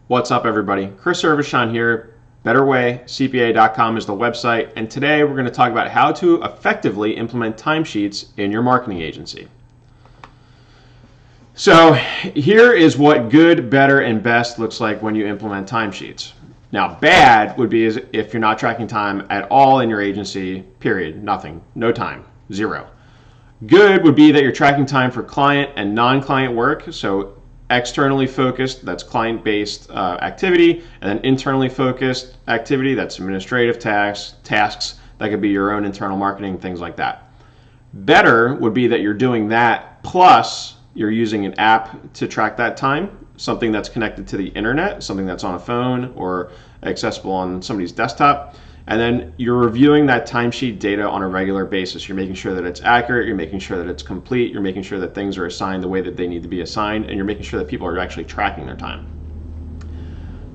What's up, everybody? Chris Servishon here. BetterWayCPA.com is the website, and today we're going to talk about how to effectively implement timesheets in your marketing agency. So here is what good, better, and best looks like when you implement timesheets. Now, bad would be if you're not tracking time at all in your agency, period, nothing, no time, zero. Good would be that you're tracking time for client and non-client work, so externally focused, that's client-based activity, and then internally focused activity, that's administrative tasks, that could be your own internal marketing, things like that. Better would be that you're doing that plus you're using an app to track that time, something that's connected to the internet, something that's on a phone or accessible on somebody's desktop. And then you're reviewing that timesheet data on a regular basis. You're making sure that it's accurate, you're making sure that it's complete, you're making sure that things are assigned the way that they need to be assigned, and you're making sure that people are actually tracking their time.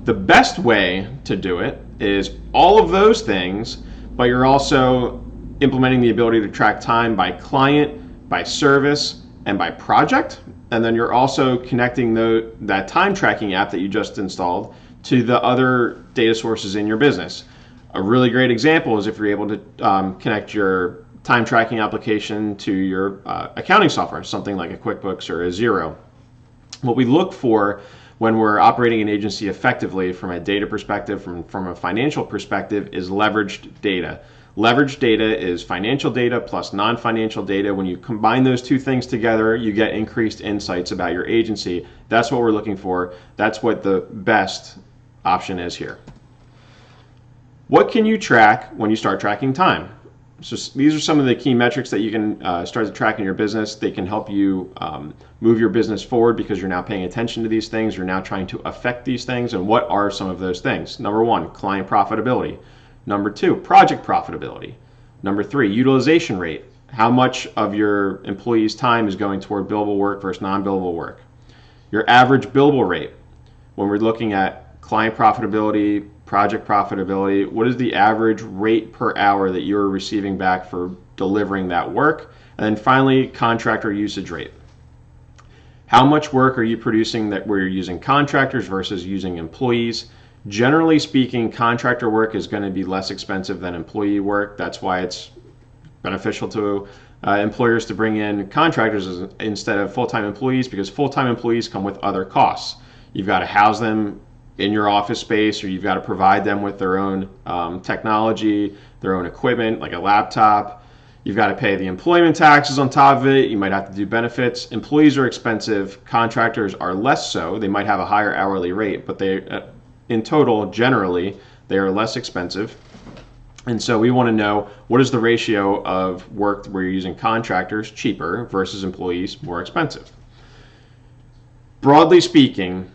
The best way to do it is all of those things, but you're also implementing the ability to track time by client, by service, and by project. And then you're also connecting that time tracking app that you just installed to the other data sources in your business. A really great example is if you're able to connect your time tracking application to your accounting software, something like a QuickBooks or a Xero. What we look for when we're operating an agency effectively from a data perspective, from a financial perspective, is leveraged data. Leveraged data is financial data plus non-financial data. When you combine those two things together, you get increased insights about your agency. That's what we're looking for. That's what the best option is here. What can you track when you start tracking time? So these are some of the key metrics that you can start to track in your business. They can help you move your business forward because you're now paying attention to these things. You're now trying to affect these things. And what are some of those things? Number one, client profitability. Number two, project profitability. Number three, utilization rate. How much of your employees' time is going toward billable work versus non-billable work? Your average billable rate. When we're looking at client profitability, project profitability, what is the average rate per hour that you're receiving back for delivering that work? And then finally, contractor usage rate. How much work are you producing that where you're using contractors versus using employees? Generally speaking, contractor work is going to be less expensive than employee work. That's why it's beneficial to employers to bring in contractors instead of full-time employees, because full-time employees come with other costs. You've got to house them in your office space, or you've got to provide them with their own technology, their own equipment, like a laptop. You've got to pay the employment taxes on top of it. You might have to do benefits. Employees are expensive. Contractors are less so. They might have a higher hourly rate, but they, in total, generally, they are less expensive. And so we want to know, what is the ratio of work where you're using contractors, cheaper, versus employees, more expensive? Broadly speaking,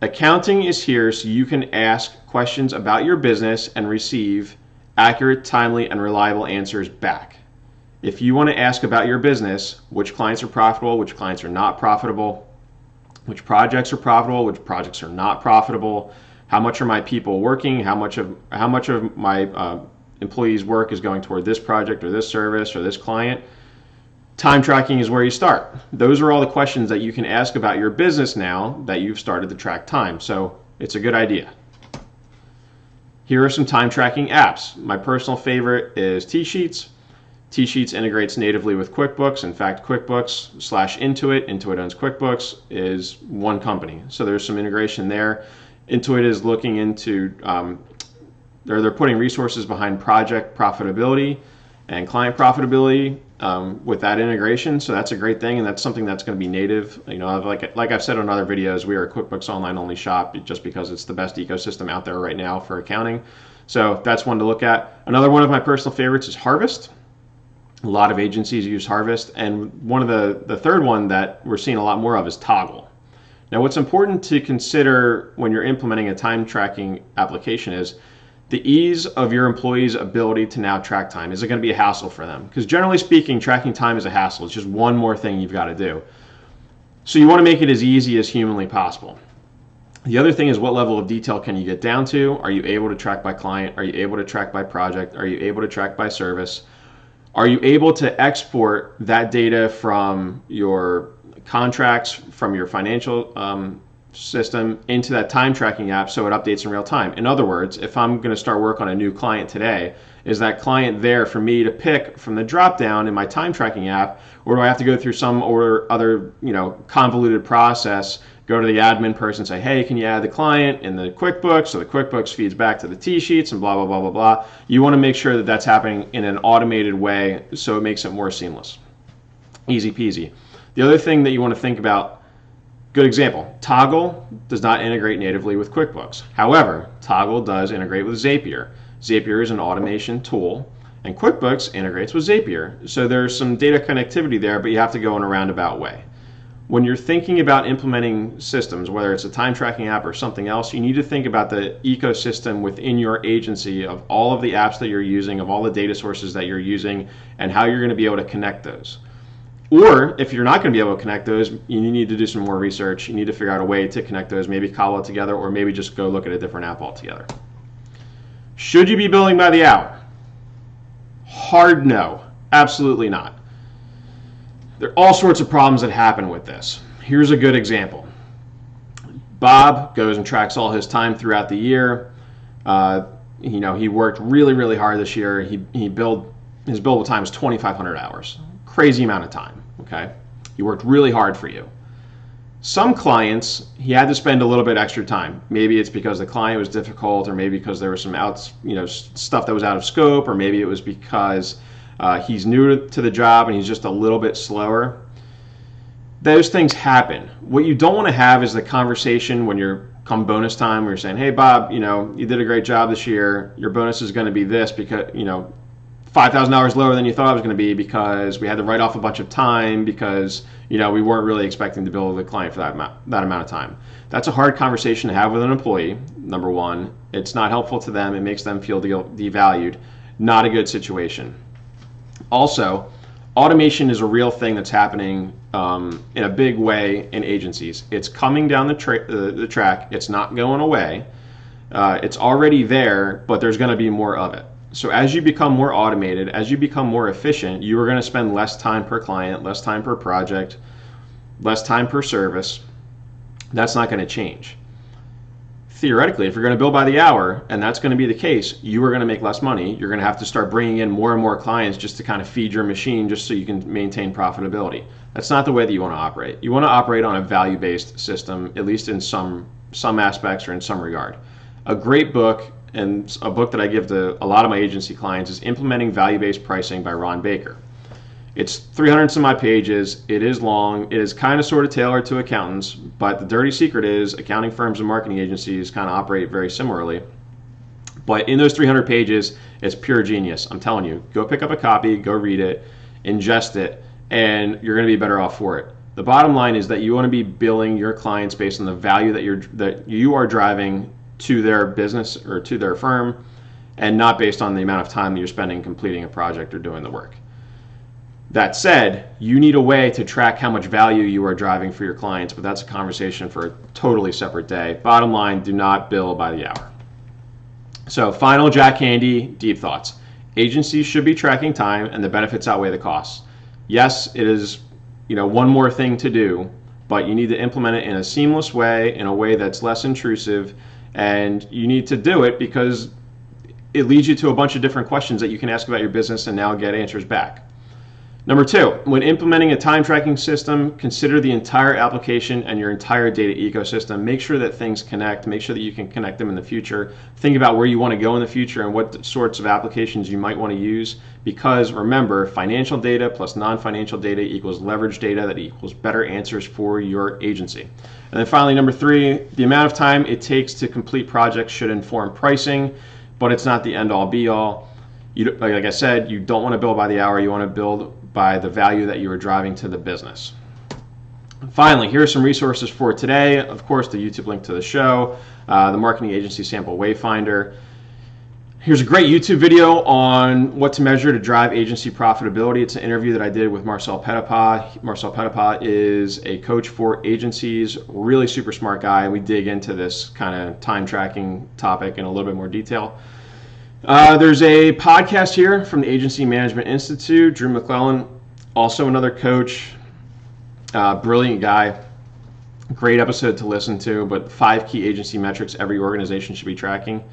accounting is here so you can ask questions about your business and receive accurate, timely, and reliable answers back. If you want to ask about your business, which clients are profitable, which clients are not profitable, which projects are profitable, which projects are not profitable, how much are my people working, how much of my employees' work is going toward this project or this service or this client, time tracking is where you start. Those are all the questions that you can ask about your business now that you've started to track time. So it's a good idea. Here are some time tracking apps. My personal favorite is T-Sheets. T-Sheets integrates natively with QuickBooks. In fact, QuickBooks / Intuit owns QuickBooks, is one company. So there's some integration there. Intuit is looking into, they're putting resources behind project profitability and client profitability with that integration. So that's a great thing, and that's something that's going to be native. You know, like I've said on other videos, we are a QuickBooks Online only shop just because it's the best ecosystem out there right now for accounting. So that's one to look at. Another one of my personal favorites is Harvest. A lot of agencies use Harvest, and one of the third one that we're seeing a lot more of is Toggle. Now, what's important to consider when you're implementing a time tracking application is the ease of your employees' ability to now track time. Is it going to be a hassle for them? Because generally speaking, tracking time is a hassle. It's just one more thing you've got to do. So you want to make it as easy as humanly possible. The other thing is, what level of detail can you get down to? Are you able to track by client? Are you able to track by project? Are you able to track by service? Are you able to export that data from your contracts, from your financial system into that time tracking app so it updates in real time. In other words, if I'm going to start work on a new client today, is that client there for me to pick from the drop down in my time tracking app, or do I have to go through some or other convoluted process, go to the admin person and say, hey, can you add the client in the QuickBooks? So the QuickBooks feeds back to the T-sheets and blah, blah, blah, blah, blah. You want to make sure that that's happening in an automated way so it makes it more seamless. Easy peasy. The other thing that you want to think about, good example, Toggle does not integrate natively with QuickBooks. However, Toggle does integrate with Zapier. Zapier is an automation tool, and QuickBooks integrates with Zapier. So there's some data connectivity there, but you have to go in a roundabout way. When you're thinking about implementing systems, whether it's a time tracking app or something else, you need to think about the ecosystem within your agency of all of the apps that you're using, of all the data sources that you're using, and how you're going to be able to connect those. Or if you're not going to be able to connect those, you need to do some more research. You need to figure out a way to connect those, maybe cobble it together, or maybe just go look at a different app altogether. Should you be billing by the hour? Hard no. Absolutely not. There are all sorts of problems that happen with this. Here's a good example. Bob goes and tracks all his time throughout the year. He worked really, really hard this year. His billable time is 2,500 hours. Crazy amount of time, okay? He worked really hard for you. Some clients, he had to spend a little bit extra time. Maybe it's because the client was difficult, or maybe because there was some stuff that was out of scope, or maybe it was because he's new to the job and he's just a little bit slower. Those things happen. What you don't want to have is the conversation when you're come bonus time where you're saying, hey Bob, you did a great job this year. Your bonus is going to be this because, $5,000 lower than you thought it was going to be because we had to write off a bunch of time because, we weren't really expecting to bill the client for that amount of time. That's a hard conversation to have with an employee, number one. It's not helpful to them. It makes them feel devalued. Not a good situation. Also, automation is a real thing that's happening in a big way in agencies. It's coming down the track. It's not going away. It's already there, but there's going to be more of it. So as you become more automated, as you become more efficient, you are going to spend less time per client, less time per project, less time per service. That's not going to change. Theoretically, if you're going to bill by the hour, and that's going to be the case, you are going to make less money. You're going to have to start bringing in more and more clients just to kind of feed your machine just so you can maintain profitability. That's not the way that you want to operate. You want to operate on a value-based system, at least in some aspects or in some regard. A great book, and a book that I give to a lot of my agency clients, is Implementing Value-Based Pricing by Ron Baker. It's 300 some odd pages. It is long. It is kind of sort of tailored to accountants, but the dirty secret is accounting firms and marketing agencies kind of operate very similarly. But in those 300 pages, it's pure genius. I'm telling you, go pick up a copy, go read it, ingest it, and you're going to be better off for it. The bottom line is that you want to be billing your clients based on the value that you are driving to their business or to their firm, and not based on the amount of time that you're spending completing a project or doing the work. That said, you need a way to track how much value you are driving for your clients, but that's a conversation for a totally separate day. Bottom line, do not bill by the hour. So final Jack Handy deep thoughts. Agencies should be tracking time, and the benefits outweigh the costs. Yes, it is one more thing to do, but you need to implement it in a seamless way, in a way that's less intrusive, and you need to do it because it leads you to a bunch of different questions that you can ask about your business and now get answers back. Number two, when implementing a time tracking system, consider the entire application and your entire data ecosystem. Make sure that things connect. Make sure that you can connect them in the future. Think about where you want to go in the future and what sorts of applications you might want to use, because remember, financial data plus non-financial data equals leverage data that equals better answers for your agency. And then finally, number three, the amount of time it takes to complete projects should inform pricing, but it's not the end-all be-all. Like I said, you don't want to bill by the hour. You want to bill by the value that you are driving to the business. Finally, here are some resources for today. Of course, the YouTube link to the show, the Marketing Agency Sample Wayfinder. Here's a great YouTube video on what to measure to drive agency profitability. It's an interview that I did with Marcel Petitpas. Marcel Petitpas is a coach for agencies, really super smart guy. We dig into this kind of time tracking topic in a little bit more detail. There's a podcast here from the Agency Management Institute. Drew McClellan, also another coach, brilliant guy. Great episode to listen to, but 5 key agency metrics every organization should be tracking.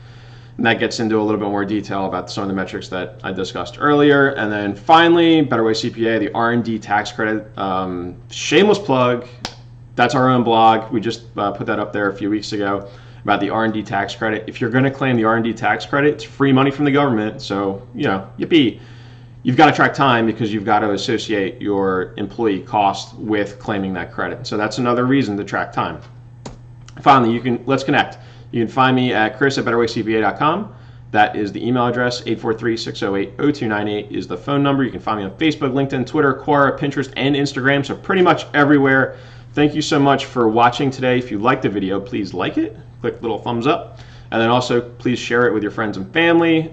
And that gets into a little bit more detail about some of the metrics that I discussed earlier. And then finally, Better Way CPA, the R&D tax credit. Shameless plug. That's our own blog. We just put that up there a few weeks ago about the R&D tax credit. If you're going to claim the R&D tax credit, it's free money from the government. So, yippee. You've got to track time because you've got to associate your employee cost with claiming that credit. So that's another reason to track time. Finally, let's connect. You can find me at chris@betterwaycpa.com. That is the email address. 843-608-0298 is the phone number. You can find me on Facebook, LinkedIn, Twitter, Quora, Pinterest, and Instagram. So pretty much everywhere. Thank you so much for watching today. If you liked the video, please like it. Click the little thumbs up. And then also please share it with your friends and family.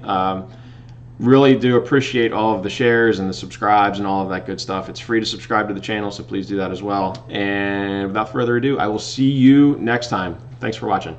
Really do appreciate all of the shares and the subscribes and all of that good stuff. It's free to subscribe to the channel, so please do that as well. And without further ado, I will see you next time. Thanks for watching.